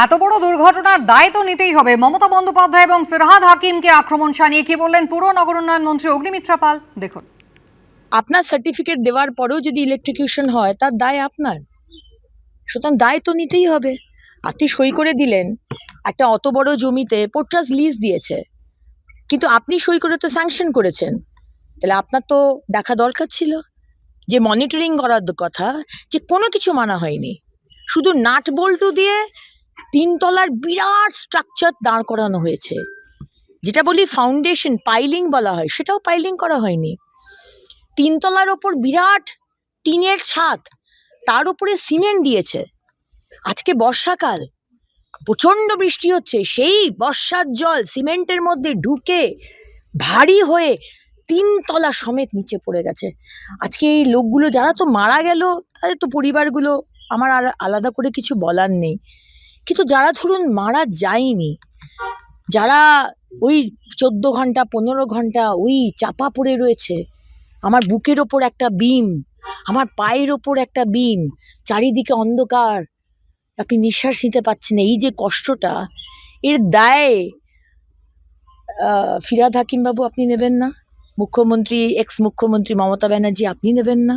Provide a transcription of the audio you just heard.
এত বড় দুর্ঘটনার দায় তো নিতেই হবে। মমতা বন্দ্যোপাধ্যায় এবং ফিরহাদ হাকিমকে আক্রমণ শানিয়ে কি বললেন পুর নগর উন্নয়ন মন্ত্রী অগ্নিমিত্রা পাল, দেখুন। আপনার সার্টিফিকেট দেওয়ার পরেও যদি ইলেকট্রিকিউশন হয় তার দায় আপনার, সুতরাং দায় তো নিতেই হবে। আপনি সই করে দিলেন একটা অত বড় জমিতে পোর্ট্রাস লিজ দিয়েছে, কিন্তু আপনি সই করে তো স্যাংশন করেছেন, তাহলে আপনার তো দেখা দরকার ছিল যে মনিটরিং করার কথা, যে কোনো কিছু মানা হয়নি, শুধু নাট বল্টু দিয়ে 3 তলার বিরাট স্ট্রাকচার দাঁড় করানো হয়েছে, যেটা বলি ফাউন্ডেশন পাইলিং বলা হয়, সেটাও পাইলিং করা হয়নি। 3 তলার ওপর বিরাট টিনের ছাদ, তার উপরে সিমেন্ট দিয়েছে। আজকে বর্ষাকাল, প্রচন্ড বৃষ্টি হচ্ছে, সেই বর্ষার জল সিমেন্টের মধ্যে ঢুকে ভারী হয়ে 3 তলা সমেত নিচে পড়ে গেছে। আজকে এই লোকগুলো যারা তো মারা গেল, তাদের তো পরিবারগুলো আমার আর আলাদা করে কিছু বলার নেই, কিন্তু যারা ধরুন মারা যায়নি, যারা ওই 14 ঘন্টা 15 ঘন্টা ওই চাপা পড়ে রয়েছে, আমার বুকের ওপর একটা বিম, আমার পায়ের ওপর একটা বিম, চারিদিকে অন্ধকার, আপনি নিঃশ্বাস নিতে পাচ্ছেন, এই যে কষ্টটা, এর দায় ফিরহাদ হাকিম বাবু আপনি নেবেন না? মুখ্যমন্ত্রী, এক্স মুখ্যমন্ত্রী মমতা ব্যানার্জি আপনি নেবেন না?